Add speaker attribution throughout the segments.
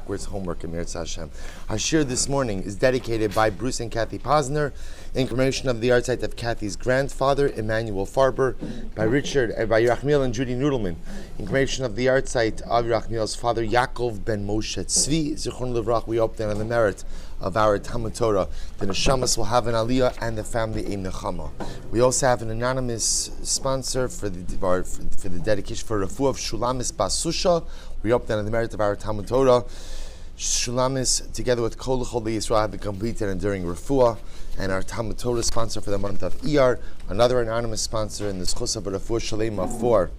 Speaker 1: backwards homework in Meretz Hashem. Our shir this morning is dedicated by Bruce and Kathy Posner in commemoration of the yahrzeit of Kathy's grandfather, Emmanuel Farber, by Yerachmiel and Judy Noodleman, in commemoration of the yahrzeit of Yerachmiel's father, Yaakov ben Moshe Tzvi, Zichron Levrach. We hope that on the merit of our Talmud Torah, the Neshamas will have an aliyah and the family a nechama. We also have an anonymous sponsor for the dedication for Refuah of Shulamis Basusha. We hope that on the merit of our Talmud Torah, Shulamis, together with Kol Chol Yisrael, have the complete and enduring Refuah. And our Talmud Torah sponsor for the month of Iyar, another anonymous sponsor in the Schus Refuah Shalema for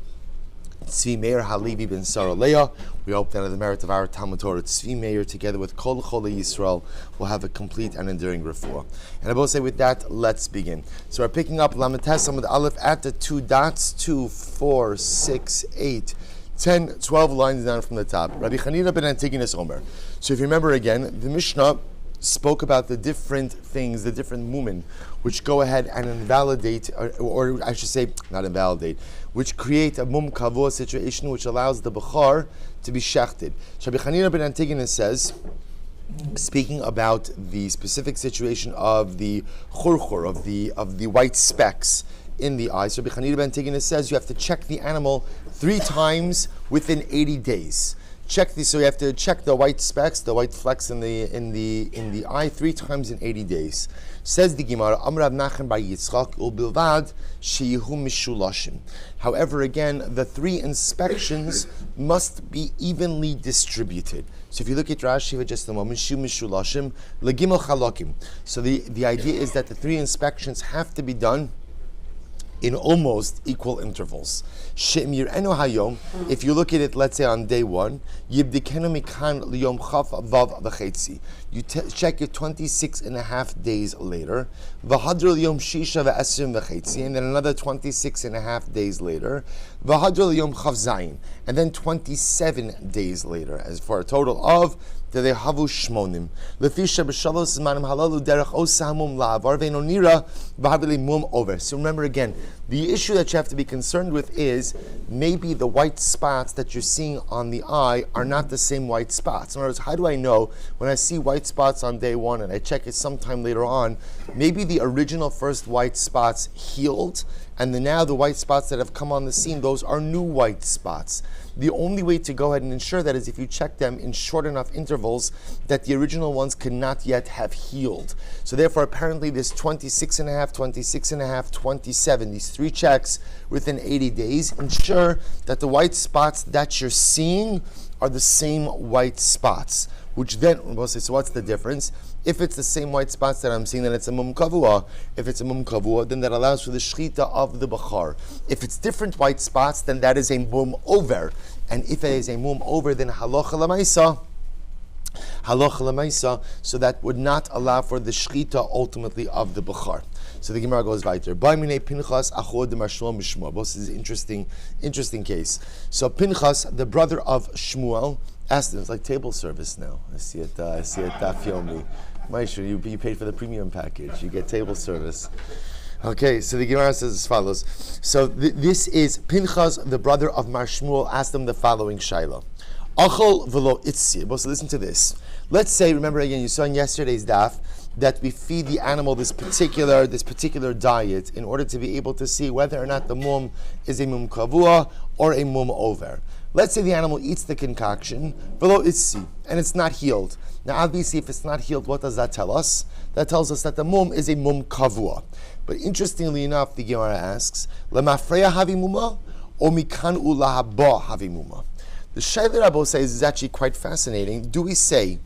Speaker 1: Tzvi Meir Halevi ben Sarah Leah. We hope that on the merit of our Talmud Torah, Tzvi Meir, together with Kol Chol Yisrael, will have a complete and enduring refuah. And I will say with that, let's begin. So we're picking up Lamed Tes Amud Aleph at the 2 dots, 2, 4, 6, 8, 10, 12 lines down from the top. Rabbi Chanina ben Antigonus Omer. So if you remember again, the Mishnah spoke about the different things, the different mumen, which go ahead and invalidate, or I should say, not invalidate, which create a mum kavua situation which allows the bechar to be shechted. Rabbi Chanina ben Antigonus says, speaking about the specific situation of the churchur, of the white specks in the eyes, Rabbi Chanina ben Antigonus says you have to check the animal 3 times within 80 days. So you have to check the white specks, the white flecks in the eye 3 times in 80 days. Says the Gemara, Amrav Nachem bar Yitzchak ubilvad sheyihu mishulashim. However, again, the 3 inspections must be evenly distributed. So if you look at Rashi for just a moment, Shu mishulashim legimel chalakim. So the idea is that the 3 inspections have to be done in almost equal intervals. If you look at it, let's say on day 1, you check it 26 and a half days later, and then another 26 and a half days later, and then 27 days later, as for a total of Havu Shmonim. So remember again, the issue that you have to be concerned with is maybe the white spots that you're seeing on the eye are not the same white spots. In other words, how do I know when I see white spots on day 1 and I check it sometime later on, maybe the original first white spots healed, and now the white spots that have come on the scene, those are new white spots. The only way to go ahead and ensure that is if you check them in short enough intervals that the original ones could not yet have healed. So therefore, apparently this 26 and a half, 26 and a half, 27, these 3 checks within 80 days ensure that the white spots that you're seeing are the same white spots. Which then, we'll say, so what's the difference? If it's the same white spots that I'm seeing, then it's a mum kavua. If it's a mum kavua, then that allows for the shechita of the bachar. If it's different white spots, then that is a mum over. And if it is a mum over, then halacha lemaisa, so that would not allow for the shechita ultimately of the bachar. So the Gemara goes weiter. This is an interesting case. So Pinchas, the brother of Shmuel, asked him, it's like table service now. I see it Dafyomi. Maisha, you paid for the premium package. You get table service. Okay, so the Gemara says as follows. So this is Pinchas, the brother of Mar Shmuel, asked him the following shaila. Achol velo itzir. So listen to this. Let's say, remember again, you saw in yesterday's daf that we feed the animal this particular diet in order to be able to see whether or not the mum is a mum kavua or a mum over. Let's say the animal eats the concoction, velo itzir, and it's not healed. Now obviously if it's not healed, what does that tell us? That tells us that the mum is a mum kavua. But interestingly enough, the Gemara asks, Lemafreya havimuma or mikan ulahaba havimuma? The Shailer Rabbi says is actually quite fascinating. Do we say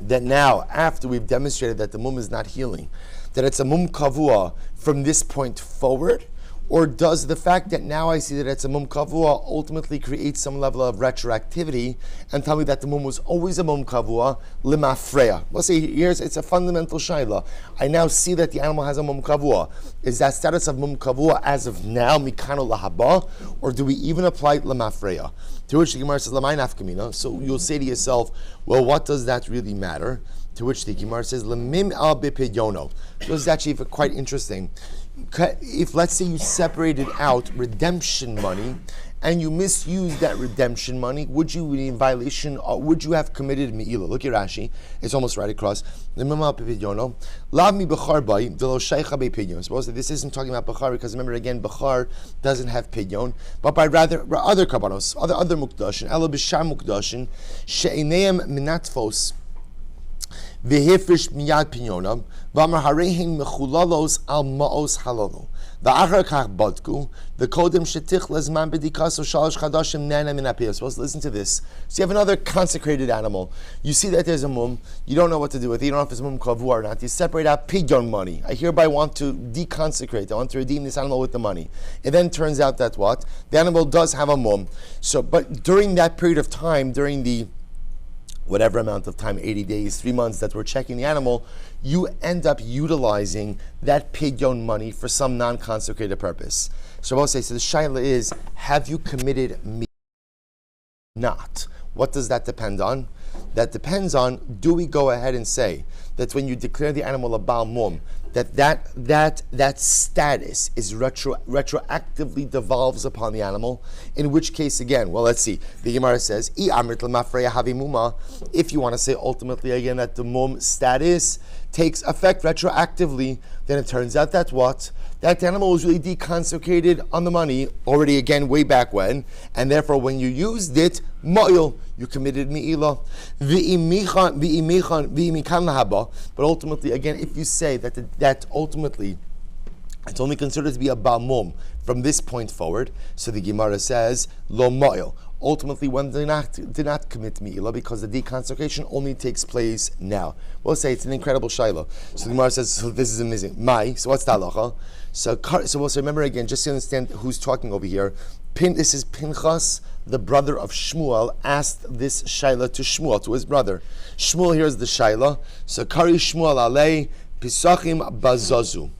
Speaker 1: that now, after we've demonstrated that the mum is not healing, that it's a mum kavua from this point forward? Or does the fact that now I see that it's a mum kavua ultimately create some level of retroactivity and tell me that the mum was always a mum kavua limafreya? We'll say it's a fundamental shaila. I now see that the animal has a mum kavua. Is that status of mum kavua as of now mikano lahaba, or do we even apply it limafreya? To which the Gemara says lamay nafkamina. So you'll say to yourself, well, what does that really matter? To which the Gemara says lamim al bipiyono. This is actually quite interesting. If let's say you separated out redemption money and you misuse that redemption money, would you be in violation, or would you have committed Me'ilah? Look at Rashi, it's almost right across. Suppose that this isn't talking about Bechar, because remember again, Bechar doesn't have Pidyon, but by rather other Kabbalos, other Mukdashin, Elo B'shar Mukdashin, She'eneim Minatfos, V'hifrish Miyad Pinyonam, V'amar Harehin Mechulalos Al Ma'os Halolu. V'achar Kach Badku, V'kodem Shetich Lezman B'dikaso Shalosh Chadashim Nana Min HaPiyos. Supposed to listen to this. So you have another consecrated animal. You see that there's a mum. You don't know what to do with it. You don't know if it's mum kavu or not. You separate out pidyon money. I hereby want to deconsecrate. I want to redeem this animal with the money. It then turns out that what? The animal does have a mum. So, but during that period of time, during the whatever amount of time, 80 days, 3 months that we're checking the animal, you end up utilizing that pidyon money for some non-consecrated purpose. Shabbos says, so the shaila is, have you committed me? Not. What does that depend on? That depends on, do we go ahead and say that when you declare the animal a Baal Mum, that status is retroactively devolves upon the animal, in which case again, well, let's see, the Gemara says, if you want to say ultimately again that the mum status takes effect retroactively, then it turns out that what? That animal was really deconsecrated on the money already again way back when, and therefore when you used it, ma'il, you committed mi'ilah. But ultimately, again, if you say that ultimately it's only considered to be a Baal Mum from this point forward, so the Gemara says, lo ma'il. Ultimately, one did not commit mi'ilah because the deconsecration only takes place now. We'll say it's an incredible shaila. So the Gemara says, so this is amazing. So what's the halacha? So we'll remember again, just to understand who's talking over here. This is Pinchas, the brother of Shmuel, asked this shaila to Shmuel, to his brother. Shmuel here's the shaila. So Kari Shmuel alei pisachim bazazu.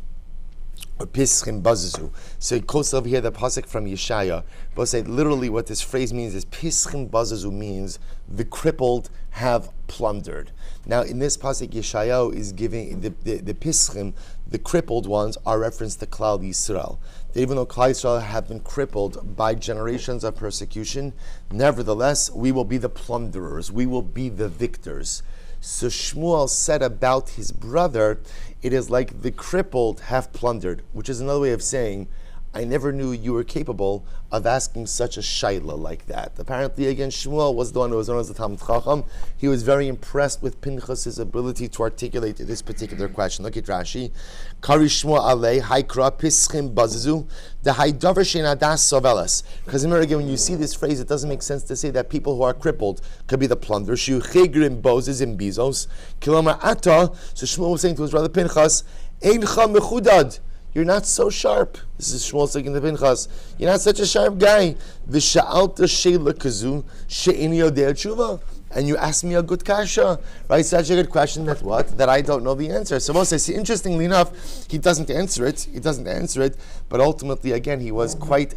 Speaker 1: Or pischim bazazu. So he quotes over here the pasuk from Yeshaya. But say literally what this phrase means is pischim bazazu means the crippled have plundered. Now in this pasuk Yeshayahu is giving the pischim, the crippled ones, are referenced to Klal Yisrael. That even though Klal Yisrael have been crippled by generations of persecution, nevertheless we will be the plunderers, we will be the victors. So Shmuel said about his brother, it is like the crippled have plundered, which is another way of saying, I never knew you were capable of asking such a shaila like that. Apparently, again, Shmuel was the one who was known as the Talmid Chacham. He was very impressed with Pinchas' ability to articulate this particular question. Look at Rashi. Kari Shmuel alei haikra pischim bazizu the haidavar shenadas sovelas. Because remember again, when you see this phrase, it doesn't make sense to say that people who are crippled could be the plunder. Shu chegrim bozes in bizos kilomar ata. So Shmuel was saying to his brother Pinchas, eincha mechudad. You're not so sharp. This is Shmuel saying to Pinchas. You're not such a sharp guy. V'sha'alta she'la kazu she'ini yodei tshuva. And you asked me a good kasha, right? Such a good question that what? That I don't know the answer. So Moshe says, interestingly enough, he doesn't answer it. But ultimately, again, he was quite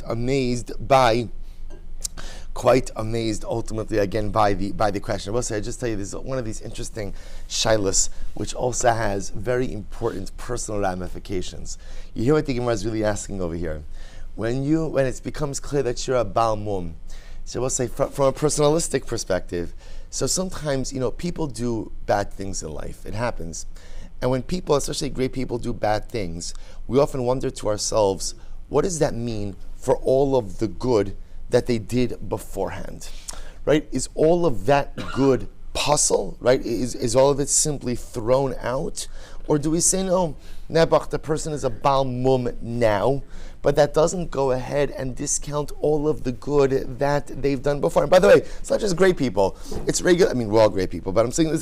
Speaker 1: amazed ultimately again by the question. I will say, I just tell you, this is one of these interesting shilas, which also has very important personal ramifications. You hear what the Gemara is really asking over here. When it becomes clear that you're a Baal Mum, so we'll say from a personalistic perspective, so sometimes, people do bad things in life. It happens. And when people, especially great people, do bad things, we often wonder to ourselves, what does that mean for all of the good that they did beforehand, right? Is all of that good puzzle, right? Is all of it simply thrown out? Or do we say, no, Nebuch, the person is a Baal Mum now, but that doesn't go ahead and discount all of the good that they've done before. And by the way, it's not just great people. It's regular, we're all great people, but I'm saying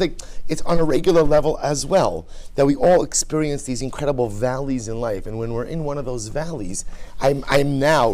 Speaker 1: it's on a regular level as well, that we all experience these incredible valleys in life. And when we're in one of those valleys, right now,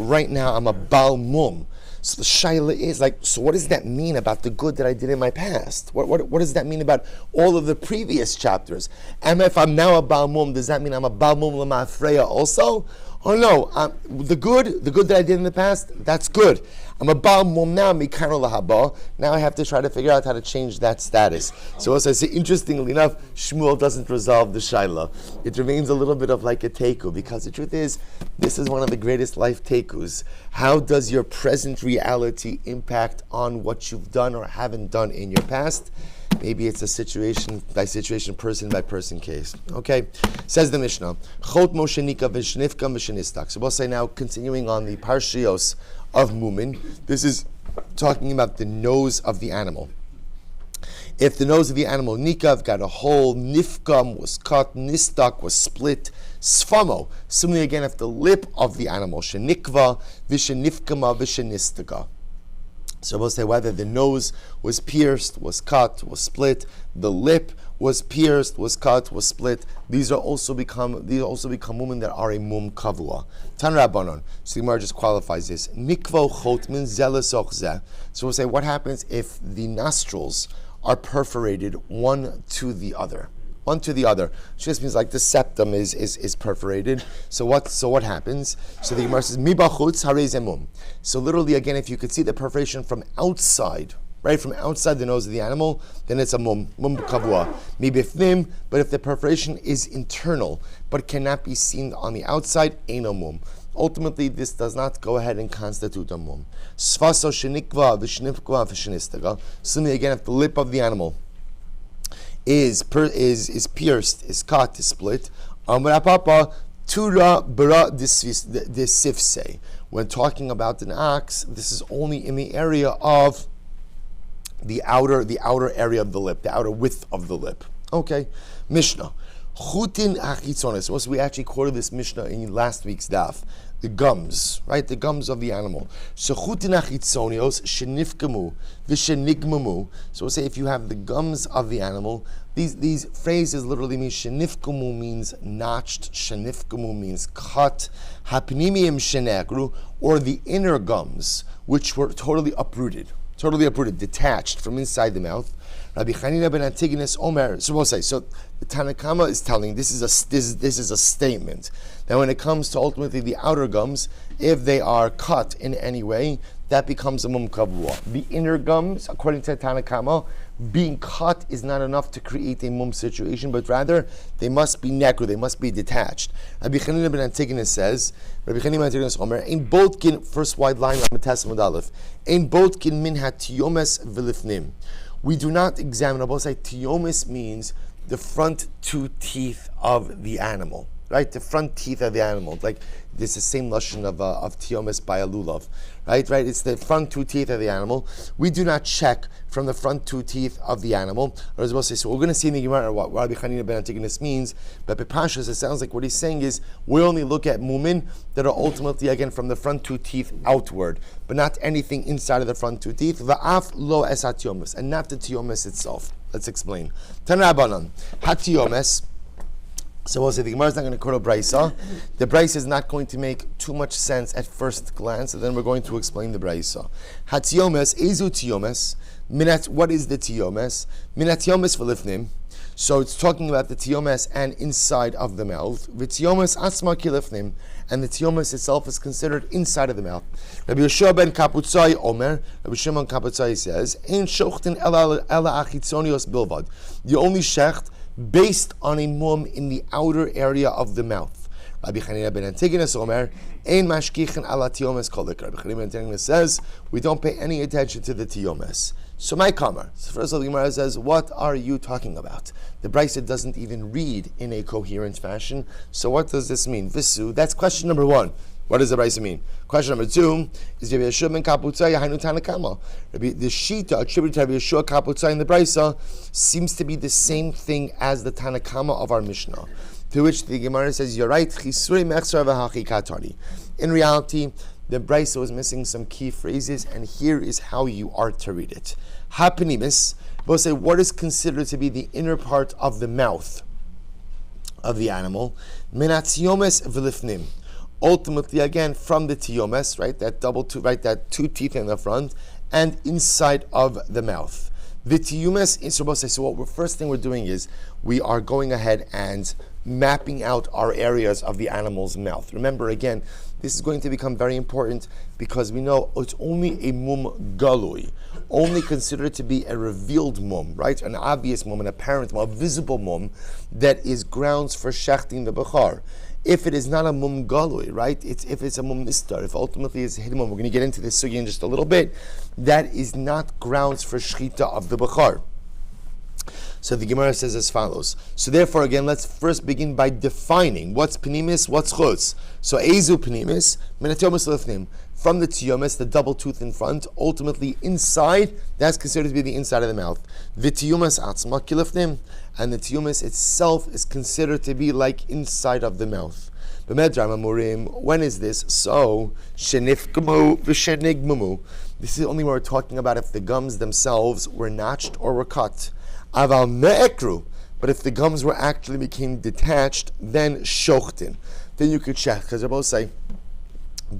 Speaker 1: I'm a Baal Mum. So the shaila is so what does that mean about the good that I did in my past? What does that mean about all of the previous chapters? And if I'm now a Baal Mum, does that mean I'm a Baal Mum l'ma'afreya also? Oh no, the good that I did in the past, that's good. I'm a Baal Mum now, Mikano Lahaba. Now I have to try to figure out how to change that status. So as I say, interestingly enough, Shmuel doesn't resolve the Shaila. It remains a little bit of like a teiku, because the truth is, this is one of the greatest life teikus. How does your present reality impact on what you've done or haven't done in your past? Maybe it's a situation by situation, person by person case. Okay, says the Mishnah. Chot Moshe Nika v'shnifka v'shnistak. So we'll say now, continuing on the parshios of Mumin. This is talking about the nose of the animal. If the nose of the animal nikav got a hole, nifkam was cut, nistak was split, sfamo. Similarly, again, if the lip of the animal shenikva v'shenifkama v'shenistaga. So we'll say whether the nose was pierced, was cut, was split, the lip was pierced, was cut, was split. These also become women that are a mum kavua. Tan Rabbanon. So the Gemara just qualifies this. Mikvo chotmin zelesochzeh. So we'll say what happens if the nostrils are perforated one to the other. One to the other. Which just means like the septum is perforated. So what happens? So the Gemara says, Mi bachutz harei ze mum. So literally again, if you could see the perforation from outside, right, from outside the nose of the animal, then it's a mum kavua. Mi bifnim, but if the perforation is internal, but cannot be seen on the outside, eino mum. Ultimately, this does not go ahead and constitute a mum. Svaso shenikva v'shnifkva v'shenistaga. Similarly again, if the lip of the animal is pierced, is cut, is split. When talking about an ox, this is only in the area of the outer area of the lip, the outer width of the lip. Okay, Mishnah. Chutin achitzonis. So we actually quoted this Mishnah in last week's daf. The gums, right? The gums of the animal. So chutin achitzonios shenifkamu v'shenigmamu. So we'll say if you have the gums of the animal, these phrases literally mean shenifkamu means notched, shenifkamu means cut, hapnimiim shenekru, or the inner gums, which were totally uprooted, detached from inside the mouth. Rabbi Chanina ben Antigonus Omer. So we'll say. So the Tanakama is telling this is a statement that when it comes to ultimately the outer gums, if they are cut in any way, that becomes a mum kavua. The inner gums, according to Tanakama, being cut is not enough to create a mum situation, but rather they must be nekru, they must be detached. Rabbi Chanina ben Antigonus says, Rabbi Chanina ben Antigonus Omer, ein botkin, first wide line on Matas Aleph, ein botkin min hatiomes v'lifnim. We do not examine, both say tiomis means the front two teeth of the animal, right? The front teeth of the animal. Like, this is the same lashon of tiomis by a lulav, right? It's the front two teeth of the animal. We do not check from the front two teeth of the animal. Or as well say, so we're going to see in the Gemara what Rabbi Chanina ben Antigonus means, but Bepashas, it sounds like what he's saying is, we only look at mumin that are ultimately, again, from the front two teeth outward, but not anything inside of the front two teeth. Va'af lo es hatiomis, and not the tiomis itself. Let's explain. Tan Rabbanan, hatiomis. So we'll say the Gemara is not going to quote a Braisa. The Braisa is not going to make too much sense at first glance, and then we're going to explain the Braisa. Hatiomes, ezu tiomes. What is the tiomes? Minatiomes v'lifnim. So it's talking about the tiomes and inside of the mouth. V'tiomes asma kilifnim, and the tiomes itself is considered inside of the mouth. Rabbi Yeshua ben Kaputzai Omer, Rabbi Shimon Kaputzai says, Ein shochtin ela achitzonios bilvad. You only shecht based on a mum in the outer area of the mouth. Rabbi Chanina ben Antigonus Omer, Ein mashkichin ala tiomes kolik. Rabbi Chanina ben Antigonus says, we don't pay any attention to the tiomes. So my kamar. So first of all, the Gemara says, what are you talking about? The Brisa doesn't even read in a coherent fashion. So what does this mean? Visu, that's question number one. What does the Brisa mean? Question number two is Rabbi Yeshua ben Kaputzai Hainu Tanakama. The Shita attributed to Rabbi Yeshua Kaputzai in the Brisa seems to be the same thing as the Tanakama of our Mishnah. To which the Gemara says, you're right. In reality, the Brisa was missing some key phrases, and here is how you are to read it. Hapenimis, we'll say what is considered to be the inner part of the mouth of the animal. Menatiomes v'lifnim. Ultimately, again, from the tiomes, right, that two teeth in the front, and inside of the mouth. The tiomes is supposed to say, so what first thing we're doing is, we are going ahead and mapping out our areas of the animal's mouth. Remember, again, this is going to become very important because we know it's only a mum galui, only considered to be a revealed mum, right? An obvious mum, an apparent mum, a visible mum that is grounds for shechting the bechar. If it is not a mum galui, right? If it's a mum nistar, if ultimately it's a hidden mum, we're going to get into this sugi in just a little bit, that is not grounds for shechita of the bechar. So the Gemara says as follows. So therefore, again, let's first begin by defining what's penimis, what's chutz. So ezu penimis, menatiomus lifnim. From the tiomus, the double tooth in front, ultimately inside, that's considered to be the inside of the mouth. V'tiomus atzma kilifnim, and the tiomus itself is considered to be like inside of the mouth. When is this? So, shenifgamu v'shenigmamu. This is only when we're talking about if the gums themselves were notched or were cut. Aval me'ekru, but if the gums were actually became detached, then shochtin. Then you could check, because they both say,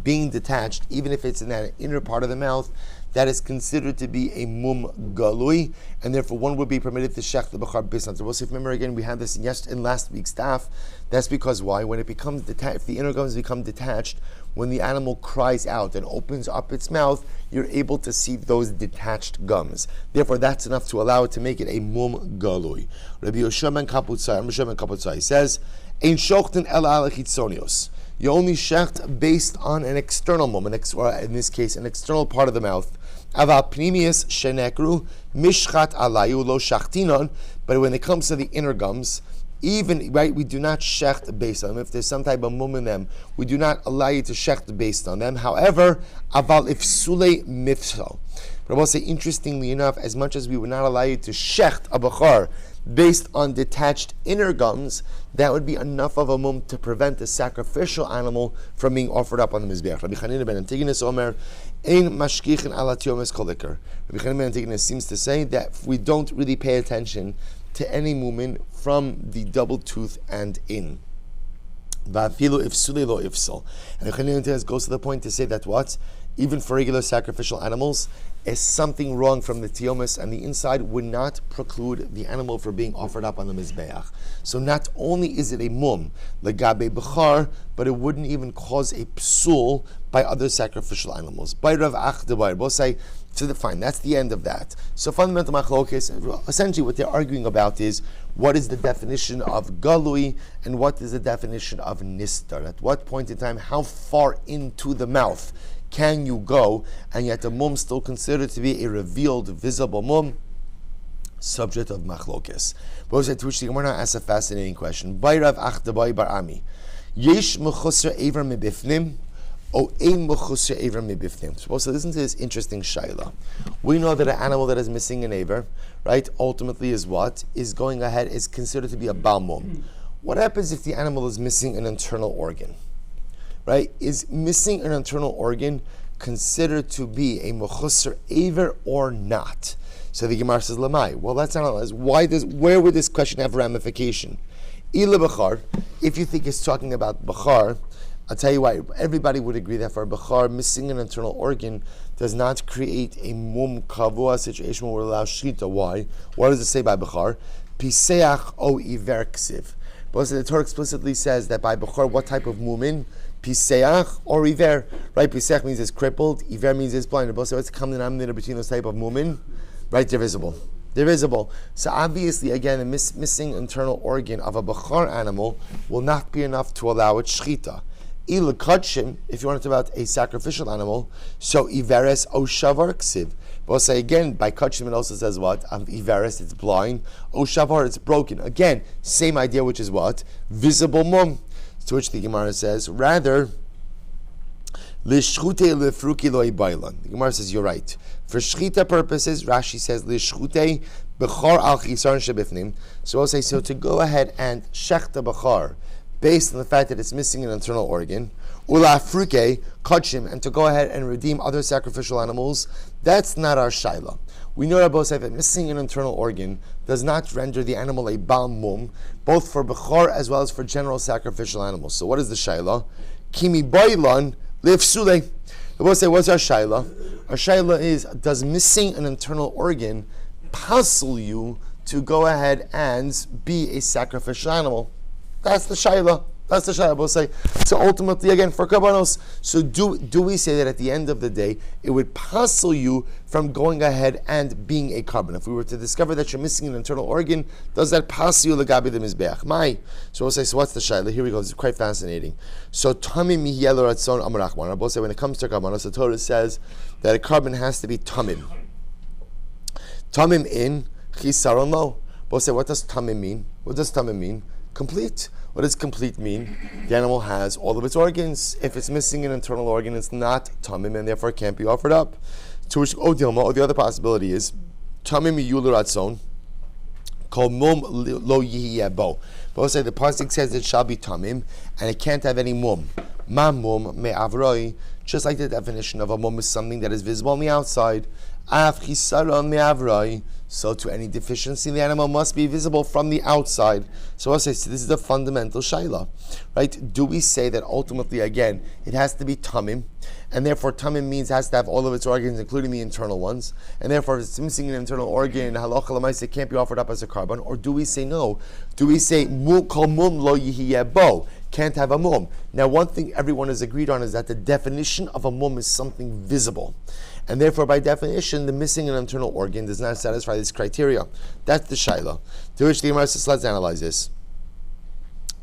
Speaker 1: being detached, even if it's in that inner part of the mouth, that is considered to be a mum galui, and therefore one would be permitted to shech the bechar based on. So if remember again, we had this in last week's staff. That's because why? When it becomes detached, if the inner gums become detached, when the animal cries out and opens up its mouth, you're able to see those detached gums. Therefore, that's enough to allow it to make it a mum galui. Rabbi Yoshua ben Kaputzai says, "Ein shochten el al chitzonios." You only shecht based on an external mum, or in this case, an external part of the mouth. Aval pnimius shenekru mishchat alayu lo shachtinon. But when it comes to the inner gums, even, right, we do not shecht based on them. If there's some type of mum in them, we do not allow you to shecht based on them. However, aval if sule mifsal. But I will say, interestingly enough, as much as we would not allow you to shecht a bechar based on detached inner gums, that would be enough of a mum to prevent the sacrificial animal from being offered up on the mizbeach. Rabbi Chanina ben Antigonus Omer, ein mashkichin ala tiomes kolikar. Rabbi Chanina ben Antigonus seems to say that we don't really pay attention to any mumin from the double tooth and in. Va'afilu ifsuli lo ifsal. And Rabbi Chanina ben Antigonus goes to the point to say that what? Even for regular sacrificial animals, is something wrong from the tiomus and the inside would not preclude the animal from being offered up on the mizbeach. So not only is it a mum, legabe bechar, but it wouldn't even cause a psul by other sacrificial animals. By Rav Achdebar, both say, fine, that's the end of that. So fundamental machlokes, essentially what they're arguing about is, what is the definition of galui and what is the definition of nistar? At what point in time, how far into the mouth can you go, and yet the mum still considered to be a revealed, visible mum? Subject of machlokes. But to which the Gemara asks a fascinating question. Bayrav achdabai bar ami. Yesh mechusar ever mebifnim, o ein mechusar ever mebifnim. So listen to this interesting shaila. We know that an animal that is missing an aver, right, ultimately is what? Is going ahead, is considered to be a bal mum. What happens if the animal is missing an internal organ? Right? Is missing an internal organ considered to be a mechusar aver or not? So the Gemara says, Lamai. Well, let's analyze. Where would this question have ramification? Ila bechar, if you think it's talking about bechar, I'll tell you why. Everybody would agree that for bechar, missing an internal organ does not create a mum kavua situation where we allow shita. Why? What does it say by bechar? Piseach o iver ksiv. But the Torah explicitly says that by bechar, what type of mumin? Piseach or iver, right? Piseach means it's crippled, iver means it's blind. So what's the common denominator between those type of mumin? Right, they're visible. They're visible. So obviously, again, a missing internal organ of a bechar animal will not be enough to allow it shchita. Il kachim, if you want to talk about a sacrificial animal, so iveres o shavar ksiv. But we'll say again, by kachim it also says what? Iveres, it's blind. O shavar, it's broken. Again, same idea, which is what? Visible mum. To which the Gemara says, rather, lishchute lefruki loy bailan. The Gemara says, you're right. For shchita purposes, Rashi says, lishchute bechar al chisar shebifnim. So we'll say, so to go ahead and shechta bechar, based on the fact that it's missing an internal organ, ula fruke, kachim, and to go ahead and redeem other sacrificial animals, that's not our shaila. We know Rabbi said that missing an internal organ does not render the animal a bal mum, both for bechor as well as for general sacrificial animals. So what is the shaila? Kimi bailan lifsule. Rabbi say, what's our shaila? Our shaila is, does missing an internal organ puzzle you to go ahead and be a sacrificial animal? That's the shayla. That's the shayla. We'll say, so ultimately, again, for karbanos, so do we say that at the end of the day, it would passel you from going ahead and being a karban? If we were to discover that you're missing an internal organ, does that passel you legabi the mizbeach? Mai. So we'll say, so what's the shayla? Here we go. It's quite fascinating. So tamim mihiel ratzon amrachman. We'll say when it comes to karbanos, the Torah says that a karban has to be tamim. Tamim in chisaron lo. We'll say, what does tamim mean? What does tamim mean? Complete. What does complete mean? The animal has all of its organs. If it's missing an internal organ, it's not tamim and therefore can't be offered up. To which Dilma, or the other possibility is tamim yulu ratzon kol mum lo yiyebo. But we'll say the pasuk says it shall be tamim and it can't have any mum. Ma mum me avroi, just like the definition of a mum is something that is visible on the outside. Av chisaron me avroi. So to any deficiency, the animal must be visible from the outside. So I'll say, so this is a fundamental shayla, right? Do we say that ultimately, again, it has to be tamim, and therefore tamim means it has to have all of its organs, including the internal ones, and therefore if it's missing an internal organ, halacha l'maaseh, it can't be offered up as a karban? Or do we say no? Do we say kol mum lo yihiyebo, can't have a mum? Now, one thing everyone has agreed on is that the definition of a mum is something visible. And therefore, by definition, the missing an internal organ does not satisfy this criteria. That's the shayla. To which the Gemara says, let's analyze this.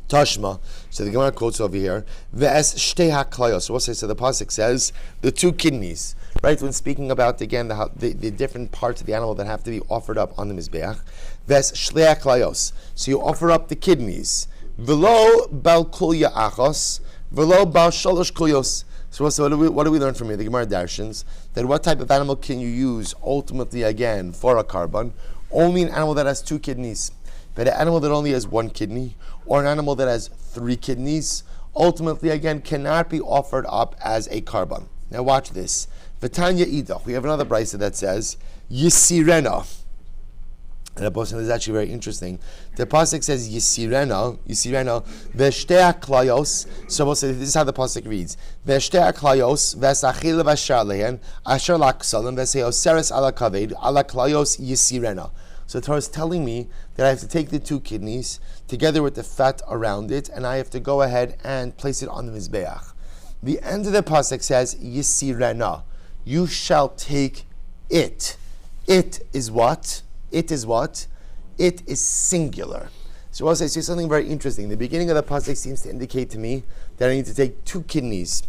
Speaker 1: Tashma. So the Gemara quotes over here. Ve'es shtei haklayos. So we'll say, so the pasuk says the two kidneys. Right, when speaking about again the different parts of the animal that have to be offered up on the mizbeach. Ve'es shtei haklayos. So you offer up the kidneys. V'lo bal kulya achos. V'lo bal shalosh kulyos. So what do we learn from here? The Gemara darshans that what type of animal can you use ultimately again for a karban? Only an animal that has two kidneys. But an animal that only has one kidney, or an animal that has three kidneys, ultimately again cannot be offered up as a karban. Now watch this. V'tanya idach. We have another brisa that says yisirena. And the pasuk is actually very interesting. The pasuk says Yisirena, V'shtei Klayos. So we'll say this is how the pasuk reads: V'shtei Klayos, V'sachil v'ashar lehen, Asher laksalim, V'seoseres ala kaved, ala Klayos Yisirena. So the Torah is telling me that I have to take the two kidneys together with the fat around it, and I have to go ahead and place it on the mizbeach. The end of the pasuk says Yisirena. You shall take it. It is what? It is what? It is singular. So I'll say something very interesting. The beginning of the pasuk seems to indicate to me that I need to take two kidneys.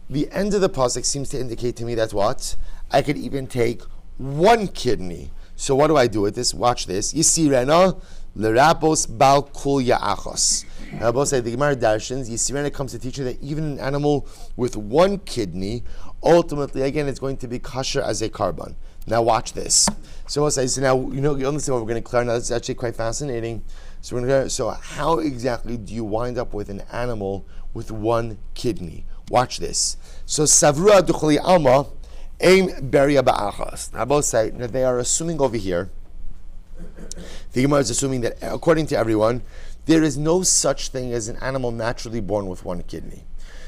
Speaker 1: The end of the pasuk seems to indicate to me that what? I could even take one kidney. So what do I do with this? Watch this. Yisirena lerabos bal kulya achos. Now both say the Gemara darshans, Yisirena comes to teach you that even an animal with one kidney, ultimately again it's going to be kosher as a karban. Now watch this. So we'll say, so now you understand what we're going to clear now. That's actually quite fascinating. So how exactly do you wind up with an animal with one kidney? Watch this. So savrua duchli alma aim beria ba'achas. Now both say, now they are assuming over here, the Gemara is assuming that according to everyone, there is no such thing as an animal naturally born with one kidney.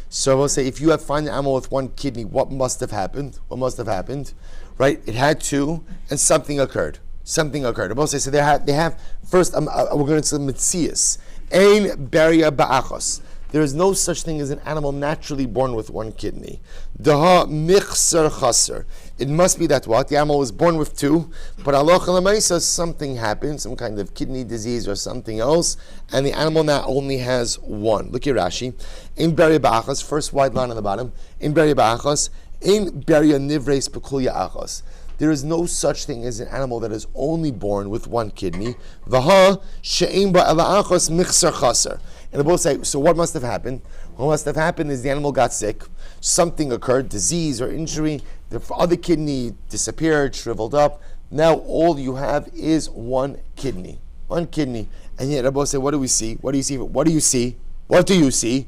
Speaker 1: So we'll say, if you find an animal with one kidney, what must have happened? What must have happened? Right? It had two, and something occurred. Something occurred. We'll say, so they have first, we're going to say mitzias. Ein beria ba'achos. There is no such thing as an animal naturally born with one kidney. Daha michser chaser. It must be that what? The animal was born with two, but halacha l'maisa something happened, some kind of kidney disease or something else, and the animal now only has one. Look at Rashi. In beria ba'achos, first white line on the bottom. In beria ba'achos, in beria nivres pekulya achos. There is no such thing as an animal that is only born with one kidney. Vaha she'im ba'ala achos michser chaser. And they both say, so what must have happened? What must have happened is the animal got sick, something occurred, disease or injury, the other kidney disappeared, shriveled up. Now all you have is one kidney. One kidney. And yet they both say, what do we see? What do you see? What do you see? What do you see?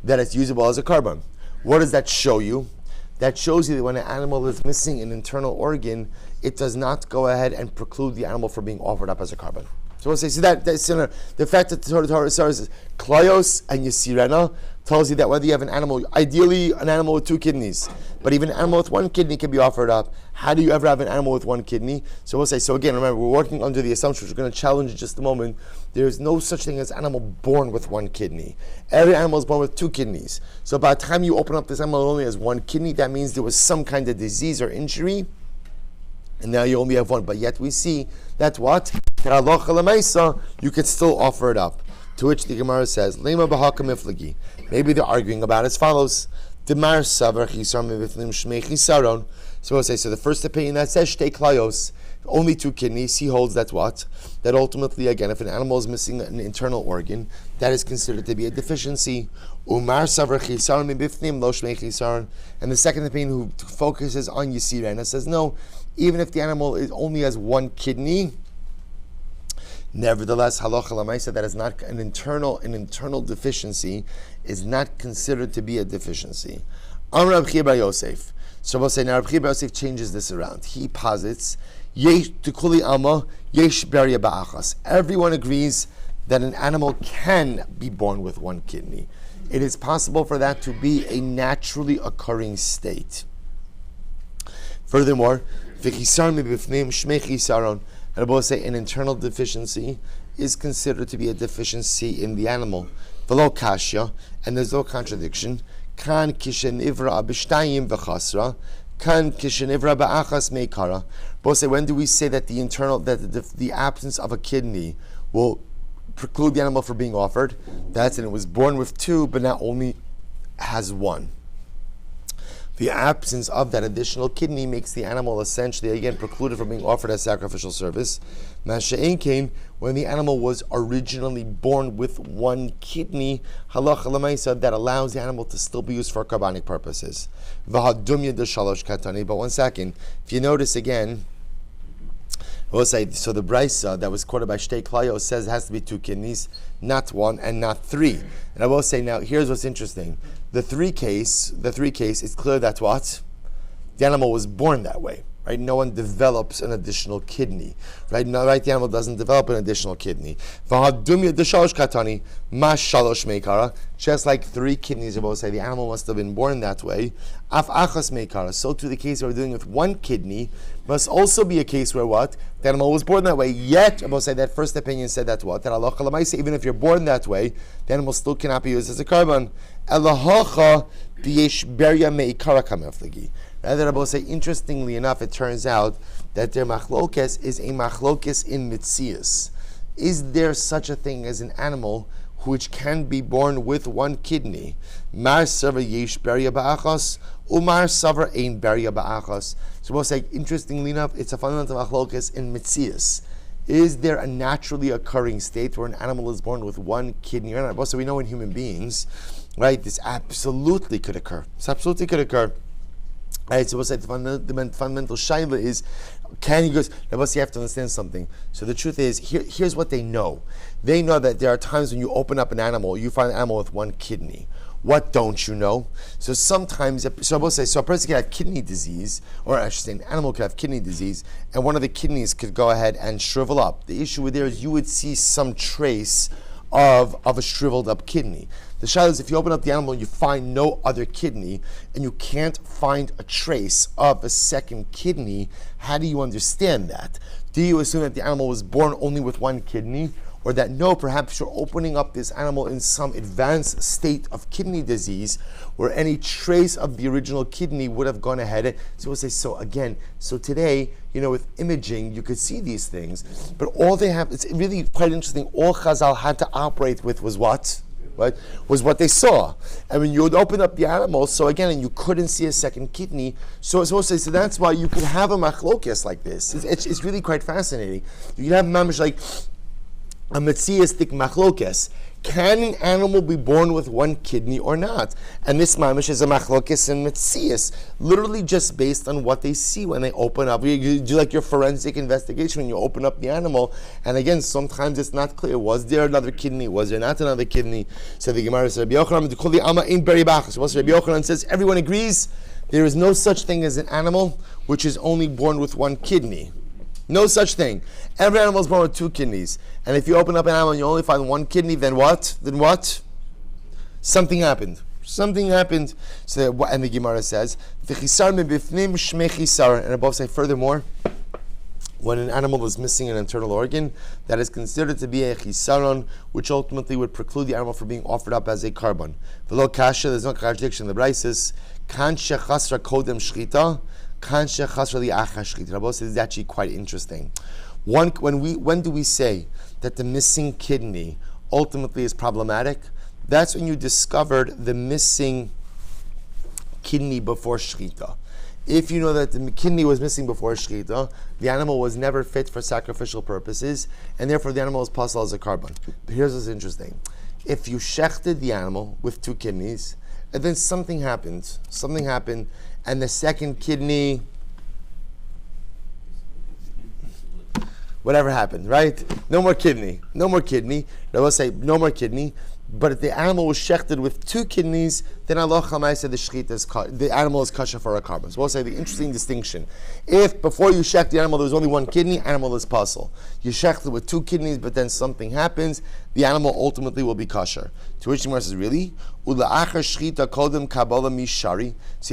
Speaker 1: That it's usable as a karban. What does that show you? That shows you that when an animal is missing an internal organ, it does not go ahead and preclude the animal from being offered up as a karban. So we'll say, so that's the fact that the Torah says Klayos and Yisirena tells you that whether you have an animal, ideally an animal with 2 kidneys, but even an animal with 1 kidney can be offered up. How do you ever have an animal with 1 kidney? So we'll say, so again, remember, we're working under the assumption, which we're going to challenge in just a moment, there's no such thing as animal born with 1 kidney. Every animal is born with 2 kidneys. So by the time you open up this animal, it only has 1 kidney. That means there was some kind of disease or injury, and now you only have 1. But yet we see that what? You can still offer it up. To which the Gemara says, Lema b'haka miflagi. Maybe they're arguing about as follows. Demar savar chisar meviflim shmei chisaron. So we'll say, so the first opinion that says shtei klayos, only 2 kidneys, he holds that what? That ultimately, again, if an animal is missing an internal organ, that is considered to be a deficiency. Umar savar chisaron meviflim lo shmei chisaron. And the second opinion, who focuses on Yisirena, says no, even if the animal only has 1 kidney, nevertheless, halacha l'maisa, that is not an internal deficiency, is not considered to be a deficiency. Amar Rabbi Bar Yosef. So we'll say now Rabbi Bar Yosef changes this around. He posits, yesh tukuli ama yesh beria ba'achas. Everyone agrees that an animal can be born with 1 kidney. It is possible for that to be a naturally occurring state. Furthermore, v'chisar mibifnim shmei chisaron. And I will say an internal deficiency is considered to be a deficiency in the animal. V'lo kashya, and there's no contradiction. Kan kishenivra b'shtayim v'chasra, kan kishenivra ba'achas meikara. Both say, when do we say that the absence of a kidney will preclude the animal from being offered? That's and it was born with 2, but now only has 1. The absence of that additional kidney makes the animal essentially, again, precluded from being offered as sacrificial service. Masha'en came when the animal was originally born with 1 kidney, halacha l'maisa, that allows the animal to still be used for carbonic purposes. V'hadumya de shalosh katani. But 1 second, if you notice again, I will say, so the brisa that was quoted by Shtei Klayo says it has to be 2 kidneys, not 1 and not 3. And I will say now, here's what's interesting. The 3 case, it's clear that what? The animal was born that way, right? No one develops an additional kidney, right? No, right? The animal doesn't develop an additional kidney. Just like 3 kidneys, I will say, the animal must have been born that way. So to the case where we're dealing with 1 kidney, must also be a case where what? The animal was born that way. Yet, I will say, that first opinion said that what? That Allah Kalamaisa, even if you're born that way, the animal still cannot be used as a carbon. Elahacha b'yesh beria meikara kameflagi. Rather, I will say, interestingly enough, it turns out that their machlokes is a machlokes in mitzias. Is there such a thing as an animal which can be born with 1 kidney? Mar savar yesh beria ba'achas, umar savar ein beria ba'achas. So we'll say, interestingly enough, it's a fundamental machlokes in mitzias. Is there a naturally occurring state where an animal is born with 1 kidney or not? So we know in human beings, right, this absolutely could occur. This absolutely could occur. Right, so we'll say the fundamental shaila is, can he go? Now, you have to understand something. So the truth is, here's what they know. They know that there are times when you open up an animal, you find an animal with 1 kidney. What don't you know? So sometimes, so I will say, so a person can have kidney disease, or I should say an animal could have kidney disease, and one of the kidneys could go ahead and shrivel up. The issue with there is you would see some trace of a shriveled up kidney. The shaila is, if you open up the animal and you find no other kidney, and you can't find a trace of a second kidney, how do you understand that? Do you assume that the animal was born only with 1 kidney? Or that no, perhaps you're opening up this animal in some advanced state of kidney disease where any trace of the original kidney would have gone ahead. So we'll say, so again, so today, with imaging, you could see these things, but all they have, it's really quite interesting, all Chazal had to operate with was what? Right? Was what they saw. And when you would open up the animal, so again, and you couldn't see a second kidney, so that's why you could have a machlokes like this. It's really quite fascinating. You can have mamish like a metziastic machlokes. Can an animal be born with 1 kidney or not? And this mamish is a machlokes in metzias, literally just based on what they see when they open up. You do like your forensic investigation when you open up the animal, and again, sometimes it's not clear. Was there another kidney? Was there not another kidney? So the Gemara says, Rabbi Yochanan says, everyone agrees there is no such thing as an animal which is only born with 1 kidney. No such thing. Every animal is born with 2 kidneys. And if you open up an animal and you only find 1 kidney, then what? Something happened. Something happened. So, and the Gemara says, "V'chisar mebifnim shmei chisar." And above say, furthermore, when an animal is missing an internal organ, that is considered to be a chisaron, which ultimately would preclude the animal from being offered up as a carbon. V'lo kasha, there's no contradiction in the Brises. Kan shechasra kodem shchita, kan shechasra li'acha shchita. Rabbi says, it's actually quite interesting. When do we say that the missing kidney ultimately is problematic? That's when you discovered the missing kidney before shchita. If you know that the kidney was missing before shchita, the animal was never fit for sacrificial purposes, and therefore the animal is possible as a carbon. But here's what's interesting. If you shechted the animal with 2 kidneys, and then something happened, and the second kidney, whatever happened, right? No more kidney. Now let's say no more kidney. But if the animal was shechted with 2 kidneys, then Allah said the animal is kasha for a carbon. So we'll say the interesting distinction. If before you shecht the animal there was only 1 kidney, animal is puzzle. You shecht it with 2 kidneys, but then something happens, the animal ultimately will be kosher. To which the Gemara says, really? So you're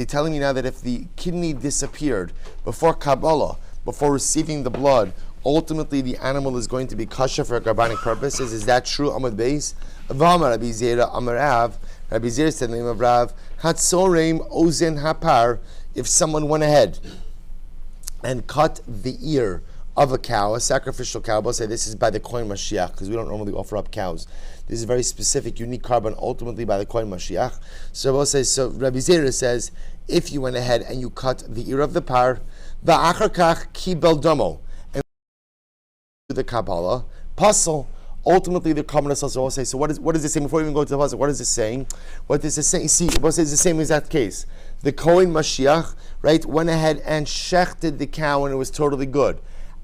Speaker 1: telling me now that if the kidney disappeared before Kabbalah, before receiving the blood, ultimately the animal is going to be kosher for carbonic purposes. Is that true? Amud Beis. Rabbi Zera said in the name of Rav, Hatzoreim ozen hapar, if someone went ahead and cut the ear of a cow, a sacrificial cow, we'll say this is by the Kohen Mashiach, because we don't normally offer up cows. This is a very specific, unique carbon, ultimately by the Kohen Mashiach. So we'll say, so Rabbi Zera says, if you went ahead and you cut the ear of the par, va'achar kach kibel domo, and the Kabbalah, puzzle. Ultimately, the commoners also will say, so what is this saying? Before we even go to the puzzle, what is this saying? What is this saying? See, what is the same exact case? The Kohen Mashiach, right, went ahead and shechted the cow and it was totally good.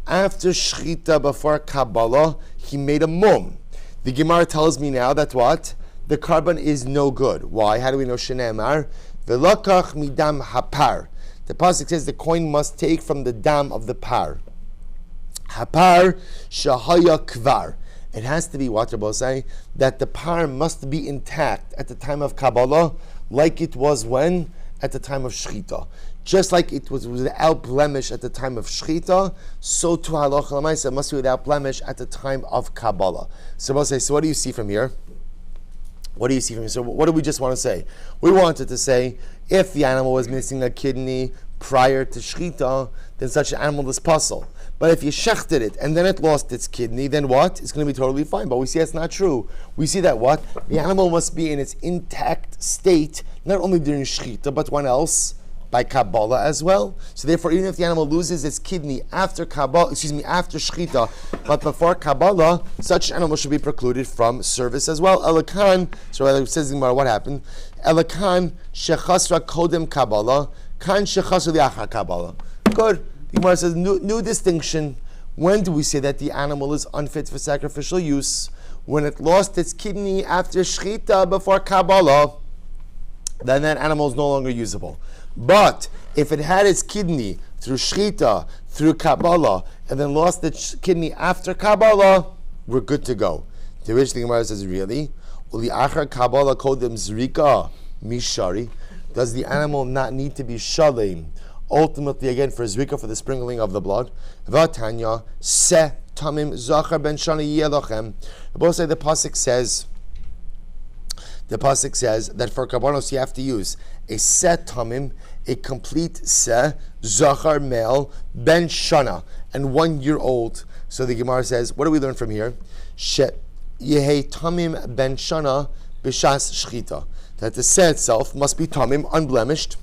Speaker 1: After shchita, before Kabbalah, he made a mum. The Gemara tells me now that what? The carbon is no good. Why? How do we know Shenemar? V'lakach midam hapar. The pasuk says the Kohen must take from the dam of the par. Hapar shahaya kvar. It has to be what Rabbi say, that the par must be intact at the time of Kabbalah, like it was when? At the time of Shechita. Just like it was without blemish at the time of Shechita, so to Halacha L'maisa must be without blemish at the time of Kabbalah. So Rabbi say, so what do you see from here? So what do we just want to say? We wanted to say, if the animal was missing a kidney prior to Shechita, then such an animal is puzzle. But if you shechted it and then it lost its kidney, then what? It's going to be totally fine. But we see that's not true. We see that what? The animal must be in its intact state, not only during Shechita, but when else? By Kabbalah as well. So therefore, even if the animal loses its kidney after Shechita, but before Kabbalah, such an animal should be precluded from service as well. Elakan, so it says in Gemara, what happened? Elakan shechasra kodem Kabbalah, kan shechasra liachar Kabbalah. Good. The Gemara says, new distinction. When do we say that the animal is unfit for sacrificial use? When it lost its kidney after Shechita before Kabbalah, then that animal is no longer usable. But if it had its kidney through Shechita, through Kabbalah, and then lost its kidney after Kabbalah, we're good to go. To which the Gemara says, really? Uli achar Kabbalah kodem zrika mishari. Does the animal not need to be shalem? Ultimately, again, for zrika, for the sprinkling of the blood. Vatanya se tamim zachar ben shana yelochem. Both say the pasuk says that for karbanos you have to use a se tamim, a complete se zachar male ben shana, and 1 year old. So the Gemara says, what do we learn from here? She yehe tamim ben shana b'shas shchita. That the se itself must be tamim, unblemished.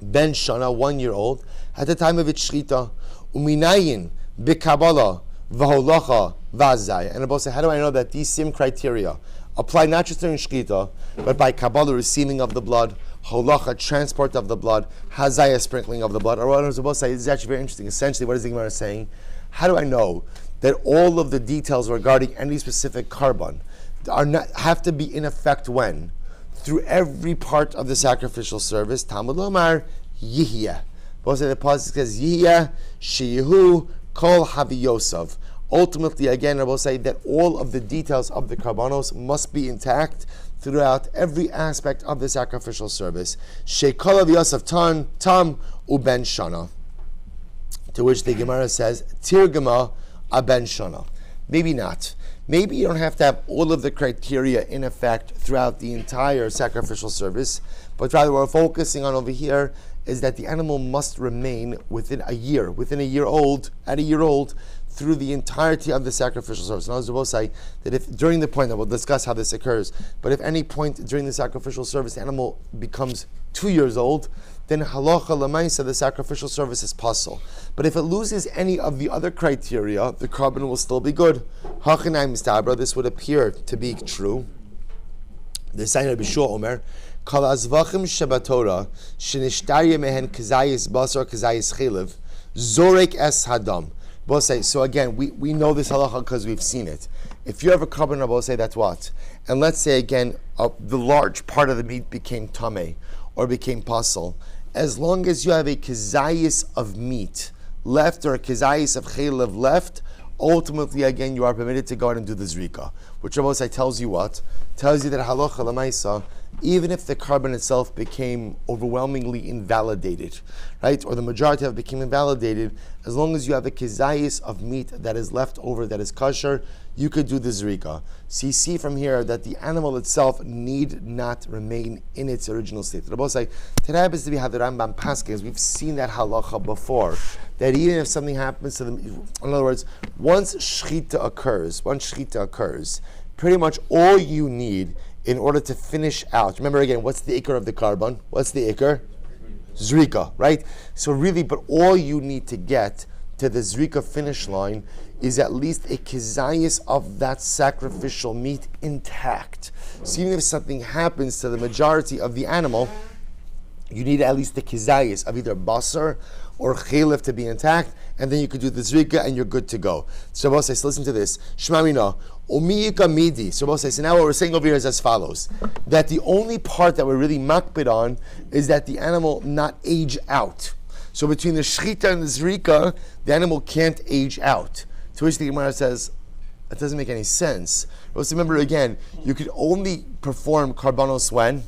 Speaker 1: Ben Shana, 1 year old, at the time of its Shechita, Uminayin, Bikabala, Vaholacha, Vazai. And Rabbi said, how do I know that these same criteria apply not just during Shechita, but by Kabbalah, receiving of the blood, Holacha, transport of the blood, Hazaya, sprinkling of the blood? Or what does Rabbi say? This is actually very interesting. Essentially, what is the Gemara saying? How do I know that all of the details regarding any specific carbon have to be in effect when? Through every part of the sacrificial service. Talmud Lomar Yihya. Both say the pasuk says Yihya Sheyehu Kol Haviyosov. Ultimately, again, I will say that all of the details of the karbanos must be intact throughout every aspect of the sacrificial service. Shekol Haviyosov tam uben shana. To which the Gemara says, Tirgama aben shana. Maybe not. Maybe you don't have to have all of the criteria in effect throughout the entire sacrificial service, but rather what we're focusing on over here is that the animal must remain within a year old, through the entirety of the sacrificial service. And I will say that if during the point, that we'll discuss how this occurs, but if any point during the sacrificial service the animal becomes 2 years old, then halacha lemaisa, the sacrificial service is pasul. But if it loses any of the other criteria, the carbon will still be good. Hachinai mistabra, this would appear to be true. The sign of Shmuel Omer, Kol azvachim shabatora shenishtarya mehen kazayis basar kazayis chelev zorek es hadam. So again, we know this halacha because we've seen it. If you have a carbon, say that's what. And let's say again, the large part of the meat became tameh or became pasul. As long as you have a kazayis of meat left or a kazayis of chelev left, ultimately again you are permitted to go out and do the zrika. Which Rabbi tells you what? Tells you that halacha l'maisa, even if the carbon itself became overwhelmingly invalidated, right? Or the majority of it became invalidated, as long as you have a kizayis of meat that is left over that is kosher, you could do the zrika. So you see from here that the animal itself need not remain in its original state. Rabbi say, today happens to be how the Rambam paskins. We've seen that halacha before. That even if something happens to them, in other words, once shchita occurs, pretty much all you need in order to finish out. Remember again, what's the ikar of the carbon? What's the ikar? Zrika, right? So really, but all you need to get to the zrika finish line is at least a kizayis of that sacrificial meat intact. So even if something happens to the majority of the animal, you need at least the kizayis of either basar or chelev to be intact, and then you could do the zrika and you're good to go. So Rabbi says, listen to this. Shmamina, umiyika midi. So Rabbi says, so now what we're saying over here is as follows: that the only part that we're really makbid on is that the animal not age out. So between the shchita and the zrika, the animal can't age out. To which the Gemara says, that doesn't make any sense. Let's remember again, you could only perform karbanos when?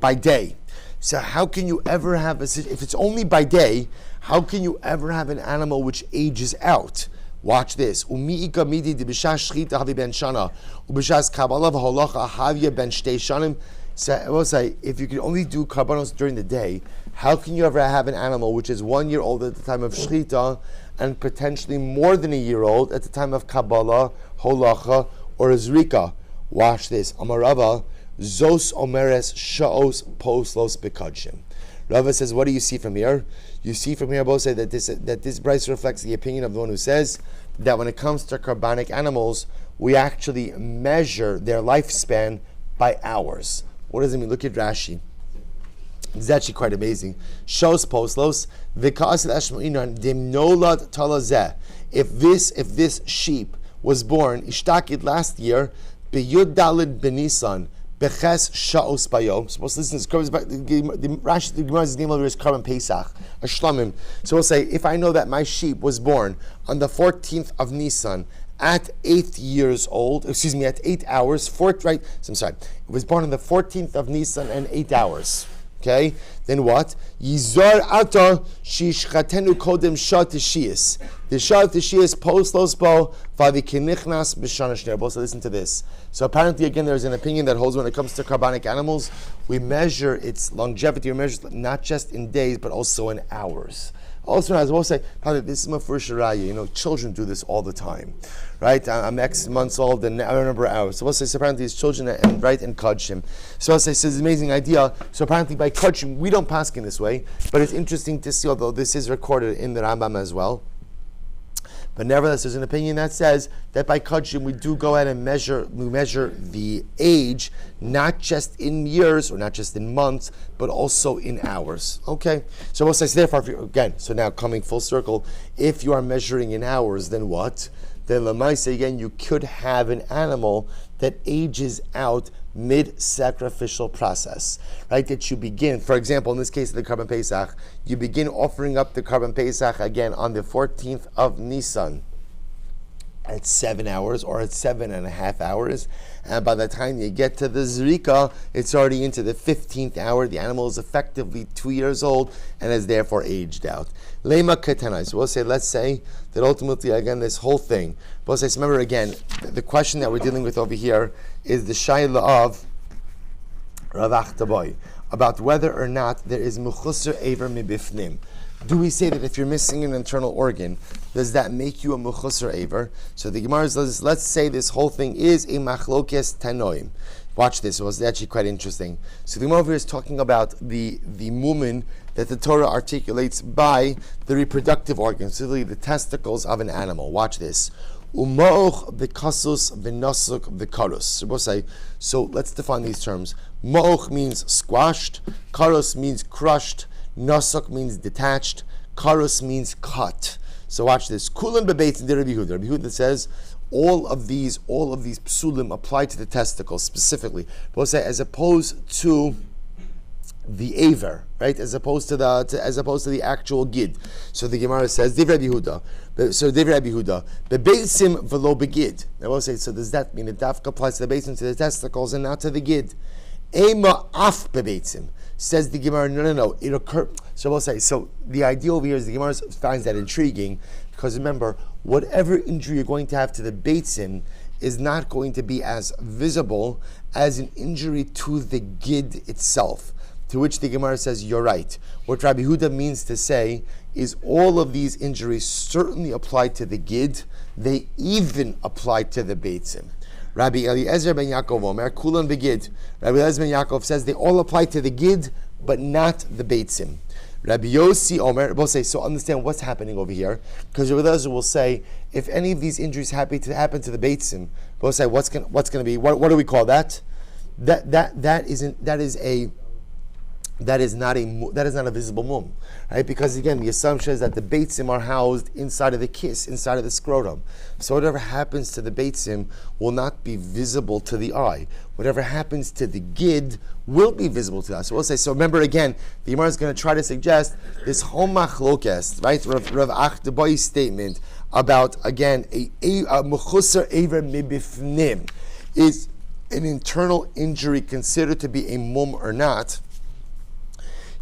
Speaker 1: By day. So how can you ever have if it's only by day, how can you ever have an animal which ages out? Watch this. So if you can only do karbanos during the day, how can you ever have an animal which is 1 year old at the time of shchita and potentially more than a year old at the time of kabbalah, holacha, or zrika? Watch this. Amarava. Zos omeres shaos poslos bekadshim. Rava says, what do you see from here? You see from here, both say that this brayso reflects the opinion of the one who says that when it comes to carbonic animals, we actually measure their lifespan by hours. What does it mean? Look at Rashi. It's actually quite amazing. Shaos poslos v'ka'asid ashmo'inan dimnolad talazeh. If this sheep was born ishtakid last year, b'yud dalid b'nisan. Beches sha'os bayom. Supposed to listen to this. The Rashi, the Gemara's name over is Karban Pesach, a shlamim. So we'll say, if I know that my sheep was born on the 14th of Nisan at 8 years old, at 8 hours, it was born on the 14th of Nisan and 8 hours. Okay, then what? Yizor ata shishchatenu kodem shah tishiyas. The shah tishiyas poslos bo vavikinichnas b'shana shnei. So listen to this. So apparently, again, there's an opinion that holds when it comes to carbonic animals, we measure its longevity, we measure not just in days, but also in hours. Also, as we'll say, this is my first shiraya. Children do this all the time, right? I'm X months old and I remember hours. So we'll say, apparently, these children and kudshim. So I'll say, it's an amazing idea. So apparently, by kudshim, we don't pass in this way, but it's interesting to see, although this is recorded in the Rambam as well. But nevertheless, there's an opinion that says that by kudshim we do go ahead and measure the age, not just in years or not just in months, but also in hours. Okay, so we'll say, therefore, again, so now coming full circle, if you are measuring in hours, then what? then lemaisa again you could have an animal that ages out mid-sacrificial process, right? That you begin, for example, in this case of the Karban Pesach, you begin offering up the Karban Pesach again on the 14th of Nisan at 7 hours or at 7.5 hours, and by the time you get to the Zrika, it's already into the 15th hour. The animal is effectively 2 years old and is therefore aged out. Lema ketanai. So let's say that ultimately, again, this whole thing. We'll say, so remember again, the question that we're dealing with over here is the shayla of Rav Achtaboy about whether or not there is mechusar aver mibifnim. Do we say that if you're missing an internal organ, does that make you a mechusar aver? So the Gemara says, let's say this whole thing is a machlokes tanoim. Watch this, it was actually quite interesting. So the Gemara over here is talking about the mumin that the Torah articulates by the reproductive organs, specifically the testicles of an animal. Watch this. U'ma'och v'kasus v'nasuk v'karus. So let's define these terms. Ma'och means squashed, karus means crushed, nasuk means detached, karus means cut. So watch this. Kulan bebeitz in Rabbi Yehuda. Rabbi Yehuda says all of these psulim apply to the testicles specifically. We'll say as opposed to the aver, right? As opposed to the actual gid. So the Gemara says, Div Rabbi Yehuda. So Div Rabbi Yehuda, bebeitzim v'lo begid. Now we'll say, so does that mean the dafka applies to the beitzim, to the testicles, and not to the gid? Ema af bebeitzim. Says the Gemara, no. It occurred. So we'll say, so the idea over here is the Gemara finds that intriguing because remember, whatever injury you're going to have to the beitzim is not going to be as visible as an injury to the gid itself. To which the Gemara says, you're right. What Rabbi Yehuda means to say is all of these injuries certainly apply to the gid. They even apply to the beitzim. Rabbi Eliezer ben Yaakov Omer, Kulan begid. Rabbi Eliezer ben Yaakov says they all apply to the gid, but not the beitzim. Rabbi Yossi Omer, both say, so understand what's happening over here, because Rabbi Eliezer will say, if any of these injuries happen to the beitzim, both say, what's going to be, what do we call that? That is not a visible mum, right? Because again, the assumption is that the beitzim are housed inside of the kiss, inside of the scrotum. So whatever happens to the beitzim will not be visible to the eye. Whatever happens to the gid will be visible to us. So we'll say, so remember again, the Gemara is going to try to suggest this whole machlokes, right? Rav Achtaboy's statement about, again, a mechusar aver mibifnim. Is an internal injury considered to be a mum or not?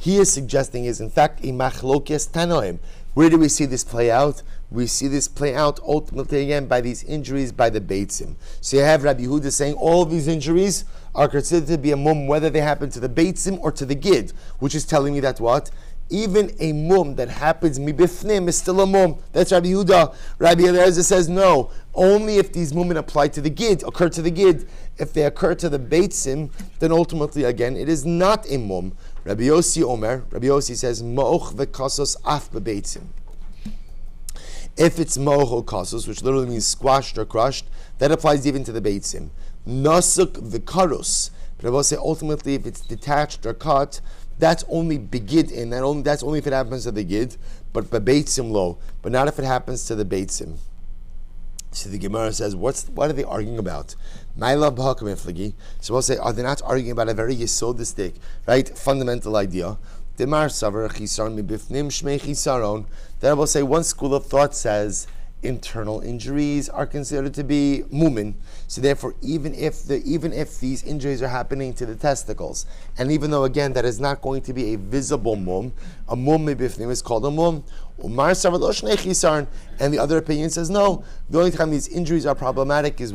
Speaker 1: He is suggesting is in fact a machlokes tanoim. Where do we see this play out? We see this play out ultimately again by these injuries by the beitzim. So you have Rabbi Yehuda saying all of these injuries are considered to be a mum whether they happen to the beitzim or to the gid, which is telling me that what? Even a mum that happens mibifnim is still a mum. That's Rabbi Yehuda. Rabbi Eliezer says no. Only if these mumin apply to the gid, occur to the gid. If they occur to the beitzim, then ultimately again it is not a mum. Rabbi Yossi Omer, Rabbi Yossi says, Ma'och v'kasos af bebeitzim. If it's ma'och or kasos, which literally means squashed or crushed, that applies even to the beitzim. Nasuk v'karus. But I will say ultimately if it's detached or cut, that's only begid in, that's only if it happens to the gid, but bebeitzim lo, but not if it happens to the beitzim. So the Gemara says, what are they arguing about? So we'll say, are they not arguing about a very yesodistic, right, fundamental idea? That I will say one school of thought says internal injuries are considered to be mumin. So therefore, even if these injuries are happening to the testicles, and even though again that is not going to be a visible mum, a mum mibifnim is called a mum. And the other opinion says no. The only time these injuries are problematic is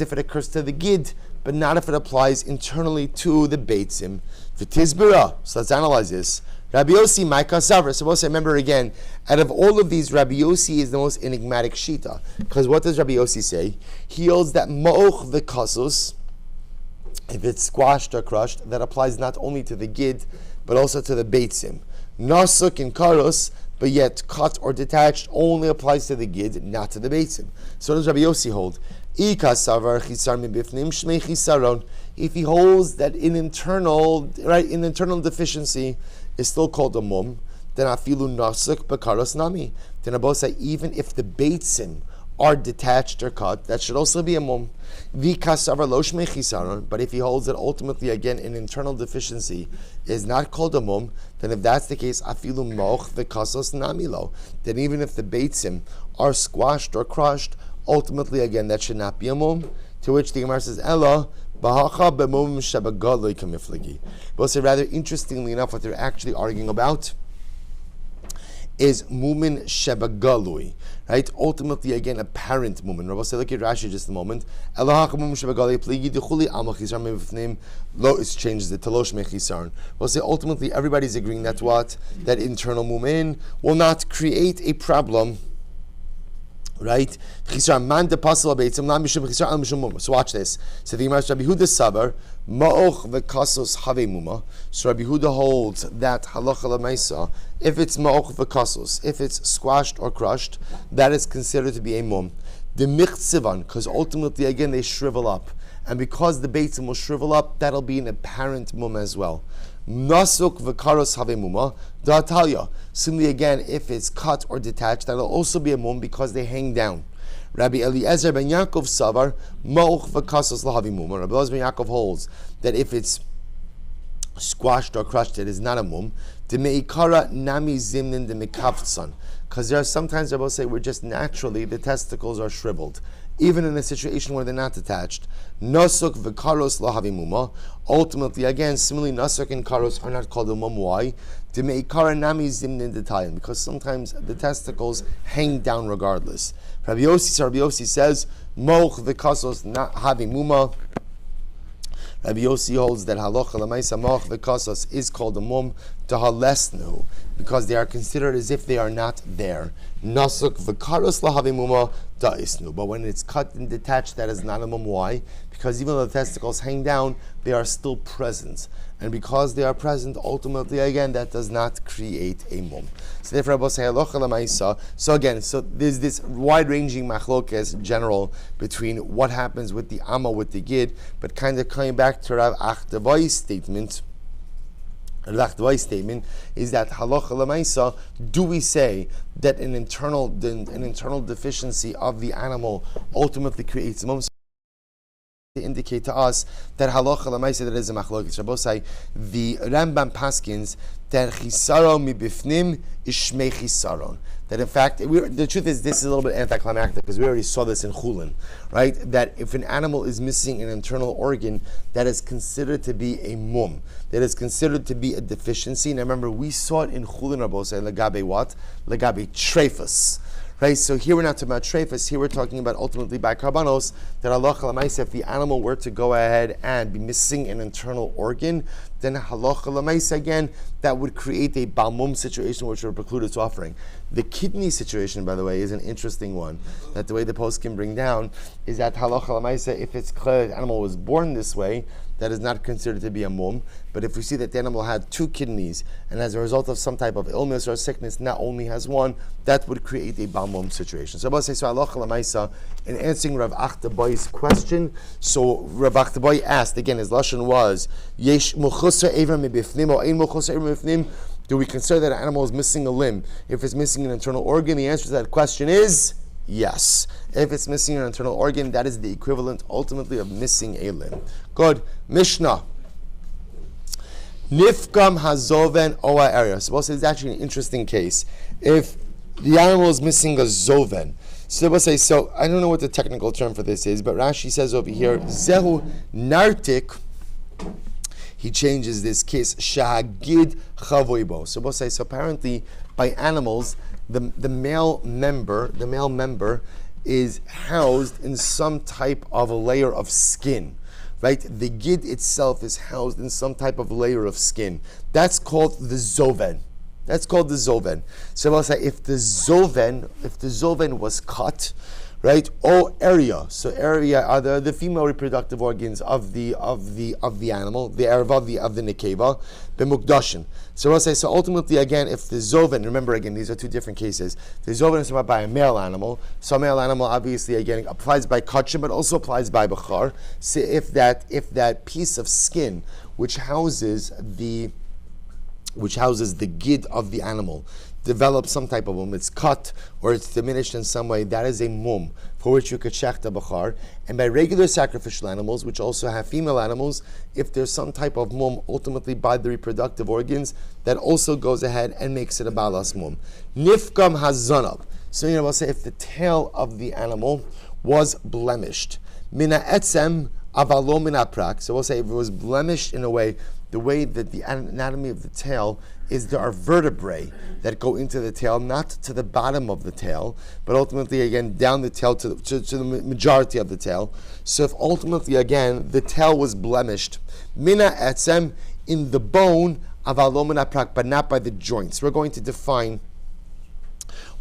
Speaker 1: if it occurs to the gid, but not if it applies internally to the beitzim. V'tizbira. So let's analyze this. Rabbi Yossi, Maika Savra. So we'll say, remember again, out of all of these, Rabbi Yossi is the most enigmatic shita. Because what does Rabbi Yossi say? He holds that ma'och v'kasus, if it's squashed or crushed, that applies not only to the gid, but also to the beitzim. Nasuk and karus, but yet cut or detached only applies to the gid, not to the beitzim. So does Rabbi Yossi hold? If he holds that in internal deficiency is still called a mum, then afilu nasuk bekaros nami. Then Abba say even if the beitzim are detached or cut, that should also be a mum. But if he holds that ultimately, again, an internal deficiency is not called a mum, then if that's the case, afilu moch v'kasos namilo, then even if the beitzim are squashed or crushed, ultimately, again, that should not be a mum. To which the Gemara says, Ella, b'hacha b'mum shebagadloi kamiflagi. But so rather, interestingly enough, what they're actually arguing about is mumin shebagalui, right? Ultimately, again, apparent mumin. Rabbi say, look at Rashi just a moment. Lo, it changes it to losh mechisarn. We'll say ultimately everybody's agreeing that what? That internal mumin will not create a problem. Right? So watch this. So the Gemara Rabbi Huda Sabar, Ma'och v'kasos have muma. So Rabbi Huda holds that halacha l'maisa, if it's ma'och v'kasos, if it's squashed or crushed, that is considered to be a mum. The michtzivan, because ultimately again they shrivel up, and because the beitzim will shrivel up, that'll be an apparent mum as well. Nasuk v'karos have muma. Da'atalya. Similarly, again, if it's cut or detached, that'll also be a mum because they hang down. Rabbi Eliezer ben Yaakov Savar, Ma'uch v'kasos lahavi muma. Rabbi Eliezer ben Yaakov holds that if it's squashed or crushed, it is not a mum. Demeikara nami zimnin demikavtsan. Because there are sometimes Rabbi say we're just naturally, the testicles are shriveled, even in a situation where they're not attached. Nasuk v'karos lahavi muma. Ultimately, again, similarly, nasuk and karos are not called a mum. Why? Because sometimes the testicles hang down regardless. Rabbi Yossi says, Moch v'kasos not having muma. Rabbi Yossi holds that halacha l'maisa moch v'kasos is called a mum tahalesnu, because they are considered as if they are not there. Nasuk v'karos lahavi muma da'isnu. But when it's cut and detached, that is not a mum. Why? Because even though the testicles hang down, they are still present. And because they are present, ultimately, again, that does not create a mum. So therefore, Rabbi say halacha l'maisa. So again, so there's this wide-ranging machlokes general between what happens with the amma, with the gid, but kind of coming back to Rav Achdavai's statement. Rav Achdavai's statement is that halacha l'maisa, do we say that an internal deficiency of the animal ultimately creates a mum? To indicate to us that halacha l'maisa that is a machlokes. Rabbosai, the Rambam paskins that chisaron mibifnim ishmei chisaron. That in fact, the truth is this is a little bit anticlimactic because we already saw this in Chulin, right? That if an animal is missing an internal organ, that is considered to be a mum. That is considered to be a deficiency. And remember, we saw it in Chulin, Rabbosai, legabe what? Legabe treifus. Right, so here we're not talking about treifus, here we're talking about ultimately by karbanos, that halacha l'maisa, if the animal were to go ahead and be missing an internal organ, then halacha l'maisa again, that would create a balmum situation which would preclude its offering. The kidney situation, by the way, is an interesting one, that the way the post can bring down is that halacha l'maisa, if it's clear the animal was born this way, that is not considered to be a mum. But if we see that the animal had two kidneys, and as a result of some type of illness or sickness, now only has one, that would create a balmum situation. So I say, so halacha l'maisa, in answering Rav Achdavai's question, so Rav Achdavai asked, again, his lashon was, Yesh muchusar ever mebifnim, or ein muchusar ever mebifnim, do we consider that an animal is missing a limb if it's missing an internal organ? The answer to that question is yes. If it's missing an internal organ, that is the equivalent ultimately of missing a limb. Good. Mishnah. Nifkam hazoven oa area. So it's actually an interesting case. If the animal is missing a zoven, so we'll say, so I don't know what the technical term for this is, but Rashi says over here, zehu nartik. He changes this case, shahagid chavoibo. So we'll say, so apparently by animals, the male member is housed in some type of a layer of skin, right? The gid itself is housed in some type of layer of skin. That's called the zoven. So I'll say if the zoven was cut, right? Area. So area are the female reproductive organs of the animal, the erva of the nekeva, the mukdashin. So I'll say, so ultimately again, if the zoven, remember again, these are two different cases. The zoven is about by a male animal. So a male animal obviously again applies by kachim, but also applies by bechar. So if that piece of skin which houses the gid of the animal develops some type of mum, it's cut or it's diminished in some way, that is a mum for which you could shech the bachar. And by regular sacrificial animals, which also have female animals, if there's some type of mum ultimately by the reproductive organs, that also goes ahead and makes it a balas mum. Nifkam hazanab. So we'll say if the tail of the animal was blemished, mina etzem avalo mina prak. So we'll say if it was blemished in a way, the way that the anatomy of the tail is, there are vertebrae that go into the tail, not to the bottom of the tail, but ultimately again down the tail to the majority of the tail. So if ultimately again the tail was blemished, mina etzem, in the bone, avalo mina prak, but not by the joints. We're going to define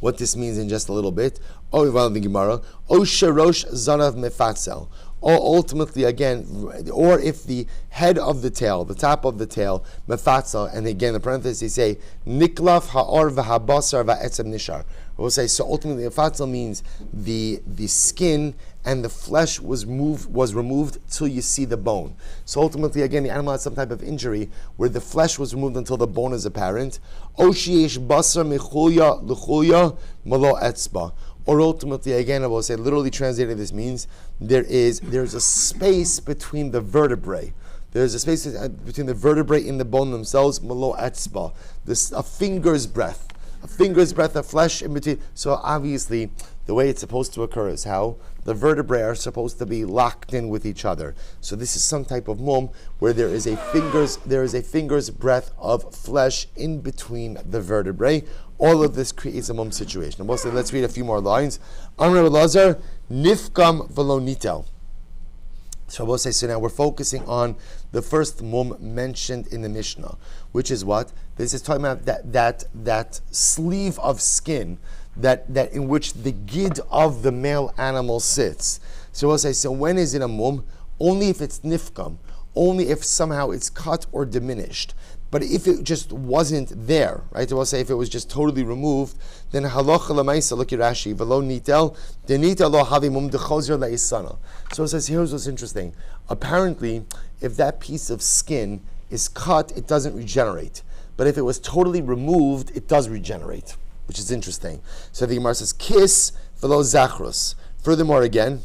Speaker 1: what this means in just a little bit. Oh, the Gemara. Oh, sherosh zanav mefatzel. Or ultimately, again, or if the head of the tail, the top of the tail, mefatzel, and again, the parentheses say, niklaf ha'or v'habasar va'etzem nishar. We'll say, so ultimately, mefatzel means the skin and the flesh was removed till you see the bone. So ultimately, again, the animal had some type of injury where the flesh was removed until the bone is apparent. Oshiesh basar mechulya l'chulya malo etzba. Or ultimately, again, I will say, literally translated, this means there's a space between the vertebrae. There's a space between the vertebrae in the bone themselves, malo etzba. This a finger's breadth of flesh in between. So obviously, the way it's supposed to occur is how the vertebrae are supposed to be locked in with each other. So this is some type of mum where there is a finger's breadth of flesh in between the vertebrae. All of this creates a mum situation. Let's read a few more lines. Amr Lazar, nifkam velo nitel. So we'll say, so now we're focusing on the first mum mentioned in the Mishnah, which is what? This is talking about that sleeve of skin that in which the gid of the male animal sits. So we'll say, so when is it a mum? Only if it's nifkam, only if somehow it's cut or diminished. But if it just wasn't there, right? So we'll say if it was just totally removed, then halacha lemaisa, look at Rashi, velo nitel, de nitel lo havi mum de chozer leisana. So it says, here's what's interesting. Apparently, if that piece of skin is cut, it doesn't regenerate. But if it was totally removed, it does regenerate, which is interesting. So the Gemara says, kis velo zachrus. Furthermore, again,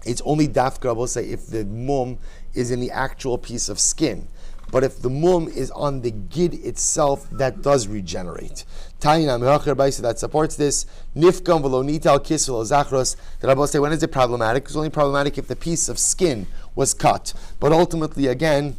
Speaker 1: it's only dafka, we'll say, if the mum is in the actual piece of skin. But if the mum is on the gid itself, that does regenerate. Taina mehacher so that supports this. Nifkam v'lo nital kis v'lo zachros. The Rabbi say, when is it problematic? It's only problematic if the piece of skin was cut. But ultimately, again,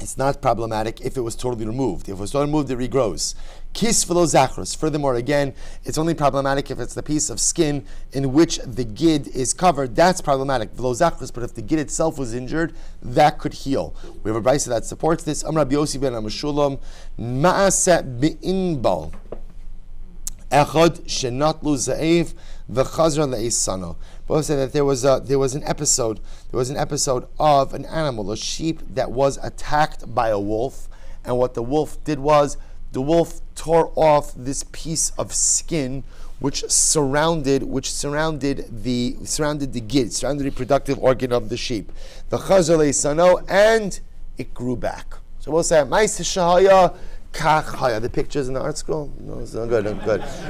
Speaker 1: it's not problematic if it was totally removed. If it was totally removed, it regrows. Kis v'lo zachros. Furthermore, again, it's only problematic if it's the piece of skin in which the gid is covered. That's problematic. V'lo zachros. But if the gid itself was injured, that could heal. We have a brisa that supports this. Amar Rabbi Yossi ben Amashulam ma'aseh bi'inbal echad shenatlu za'ev v'chazra le'isano. But say that there was an episode of an animal, a sheep that was attacked by a wolf, and what the wolf did was the wolf tore off this piece of skin which surrounded the gid, surrounded the reproductive organ of the sheep. The chazar le'isano, and it grew back. So we'll say ma'aseh shahaya kach. The pictures in the art scroll? No, it's not good.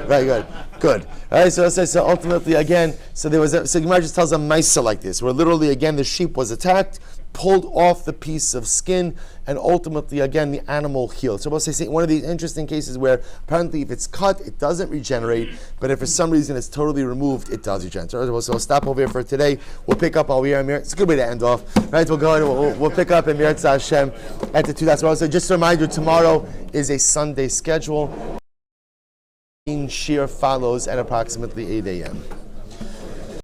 Speaker 1: Very good. Good. All right, so ultimately, again, so Gemara just tells a maisa like this, where literally, again, the sheep was attacked, pulled off the piece of skin, and ultimately, again, the animal healed. So we'll say one of these interesting cases where apparently if it's cut, it doesn't regenerate, but if for some reason it's totally removed, it does regenerate. So we'll stop over here for today. We'll pick up over here. It's a good way to end off. Right, we'll go ahead, we'll pick up in Mir Hashem at the 2. That's what I was saying. Just a reminder, tomorrow is a Sunday schedule. Shir follows at approximately 8 a.m.